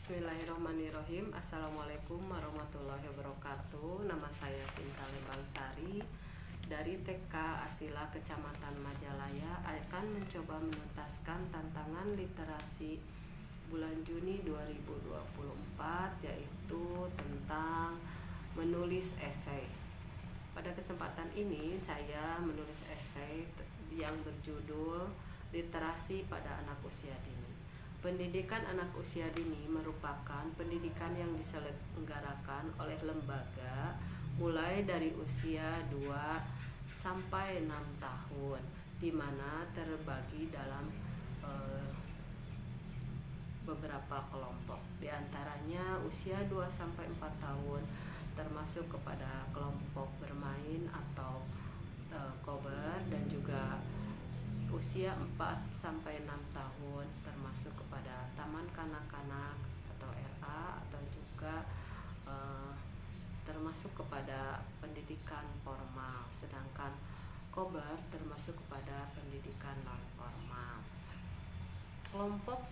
Bismillahirrahmanirrahim. Assalamualaikum warahmatullahi wabarakatuh. Nama saya Sinta Lembangsari dari TK Asila Kecamatan Majalaya akan mencoba menuntaskan tantangan literasi bulan Juni 2024, yaitu tentang menulis esai. Pada kesempatan ini saya menulis esai yang berjudul Literasi pada Anak Usia Dini. Pendidikan anak usia dini merupakan pendidikan yang diselenggarakan oleh lembaga mulai dari usia 2 sampai 6 tahun, di mana terbagi dalam beberapa kelompok. Di antaranya usia 2 sampai 4 tahun termasuk kepada kelompok bermain atau kober, dan juga usia 4 sampai 6 tahun termasuk kepada taman kanak-kanak atau RA, atau juga termasuk kepada pendidikan formal, sedangkan kober termasuk kepada pendidikan non formal. Kelompok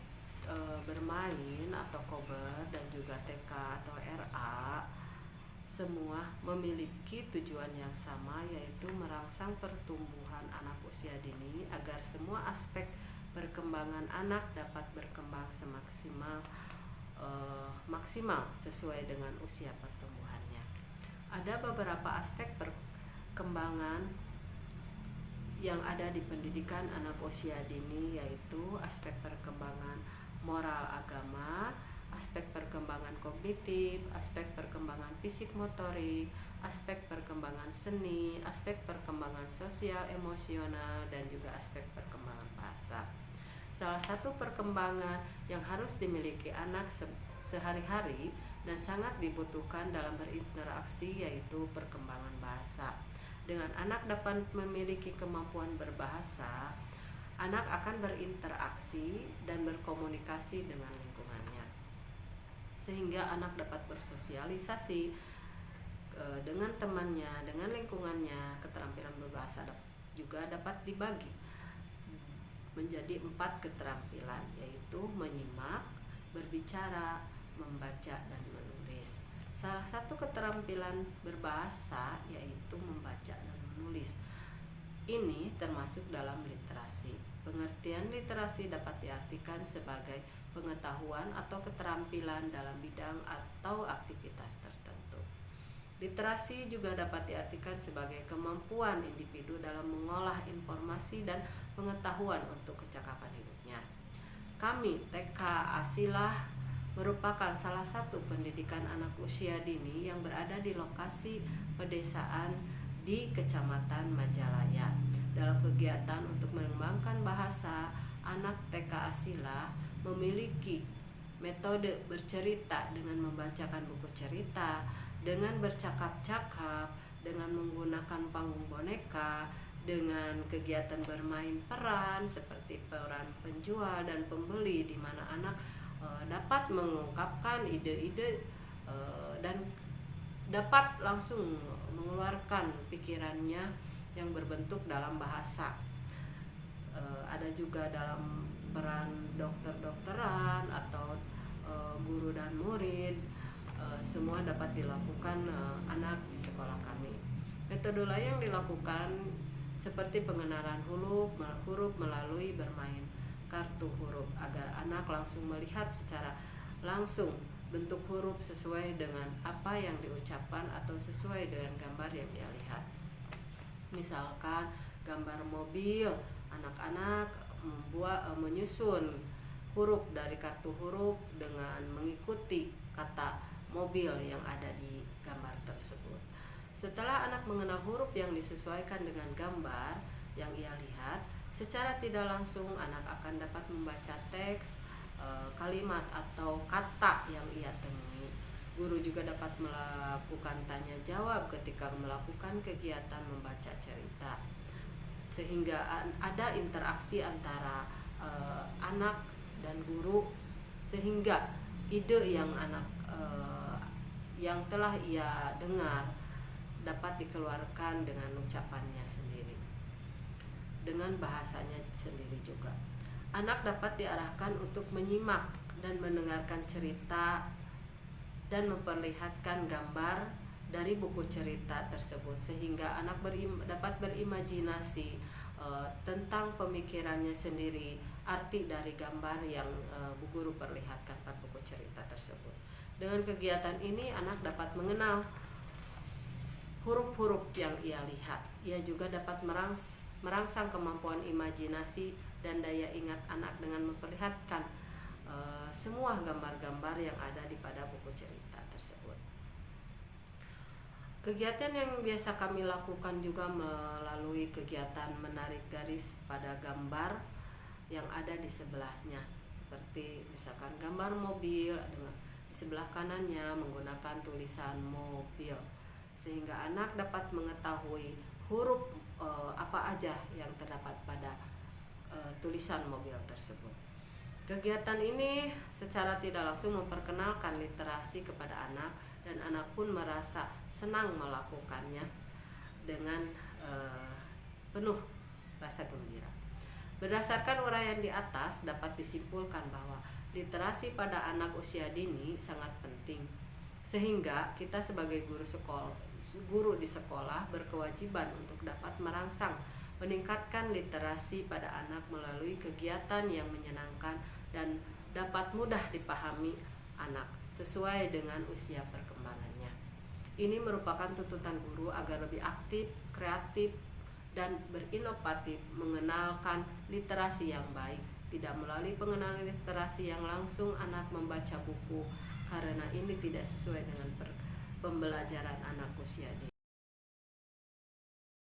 bermain atau kober dan juga TK atau RA semua memiliki tujuan yang sama, yaitu merangsang pertumbuhan anak usia dini agar semua aspek perkembangan anak dapat berkembang maksimal sesuai dengan usia pertumbuhannya. Ada beberapa aspek perkembangan yang ada di pendidikan anak usia dini, yaitu aspek perkembangan moral agama, aspek perkembangan kognitif, aspek perkembangan fisik motorik, aspek perkembangan seni, aspek perkembangan sosial emosional, dan juga aspek perkembangan bahasa. Salah satu perkembangan yang harus dimiliki anak sehari-hari dan sangat dibutuhkan dalam berinteraksi yaitu perkembangan bahasa. Dengan anak dapat memiliki kemampuan berbahasa, anak akan berinteraksi dan berkomunikasi dengan lingkungannya, sehingga anak dapat bersosialisasi dengan temannya, dengan lingkungannya. Keterampilan berbahasa juga dapat dibagi menjadi 4 keterampilan, yaitu menyimak, berbicara, membaca, dan menulis. Salah satu keterampilan berbahasa yaitu membaca dan menulis. Ini termasuk dalam literasi. Pengertian literasi dapat diartikan sebagai pengetahuan atau keterampilan dalam bidang atau aktivitas tertentu. Literasi juga dapat diartikan sebagai kemampuan individu dalam mengolah informasi dan pengetahuan untuk kecakapan hidupnya. Kami TK Asila merupakan salah satu pendidikan anak usia dini yang berada di lokasi pedesaan di Kecamatan Majalaya. Dalam kegiatan untuk mengembangkan bahasa, anak TK Asila memiliki metode bercerita dengan membacakan buku cerita, dengan bercakap-cakap, dengan menggunakan panggung boneka, dengan kegiatan bermain peran seperti peran penjual dan pembeli, di mana anak dapat mengungkapkan ide-ide dan dapat langsung mengeluarkan pikirannya yang berbentuk dalam bahasa. Ada juga dalam peran dokter-dokteran atau guru dan murid, semua dapat dilakukan anak di sekolah kami. Metode lain yang dilakukan seperti pengenalan huruf melalui bermain kartu huruf, agar anak langsung melihat secara langsung bentuk huruf sesuai dengan apa yang diucapkan atau sesuai dengan gambar yang dia lihat. Misalkan gambar mobil, anak-anak menyusun huruf dari kartu huruf dengan mengikuti kata mobil yang ada di gambar tersebut. Setelah anak mengenal huruf yang disesuaikan dengan gambar yang ia lihat, secara tidak langsung anak akan dapat membaca teks, kalimat atau kata yang ia temui. Guru juga dapat melakukan tanya jawab ketika melakukan kegiatan membaca cerita, sehingga ada interaksi antara anak dan guru, sehingga ide yang yang telah ia dengar dapat dikeluarkan dengan ucapannya sendiri, dengan bahasanya sendiri juga. Anak dapat diarahkan untuk menyimak dan mendengarkan cerita dan memperlihatkan gambar dari buku cerita tersebut, sehingga anak dapat berimajinasi tentang pemikirannya sendiri, arti dari gambar yang Bu Guru perlihatkan pada buku cerita tersebut. Dengan kegiatan ini anak dapat mengenal huruf-huruf yang ia lihat. Ia juga dapat merangsang kemampuan imajinasi dan daya ingat anak dengan memperlihatkan semua gambar-gambar yang ada di pada buku cerita tersebut. Kegiatan yang biasa kami lakukan juga melalui kegiatan menarik garis pada gambar yang ada di sebelahnya, seperti misalkan gambar mobil dengan di sebelah kanannya menggunakan tulisan mobil, sehingga anak dapat mengetahui huruf apa aja yang terdapat pada tulisan mobil tersebut. Kegiatan ini secara tidak langsung memperkenalkan literasi kepada anak, dan anak pun merasa senang melakukannya dengan penuh rasa gembira. Berdasarkan uraian di atas, dapat disimpulkan bahwa literasi pada anak usia dini sangat penting, sehingga kita sebagai guru di sekolah berkewajiban untuk dapat merangsang meningkatkan literasi pada anak melalui kegiatan yang menyenangkan dan dapat mudah dipahami anak sesuai dengan usia perkembangannya. Ini merupakan tuntutan guru agar lebih aktif, kreatif, dan berinovatif mengenalkan literasi yang baik. Tidak melalui pengenalan literasi yang langsung anak membaca buku, karena ini tidak sesuai dengan pembelajaran anak usia dini.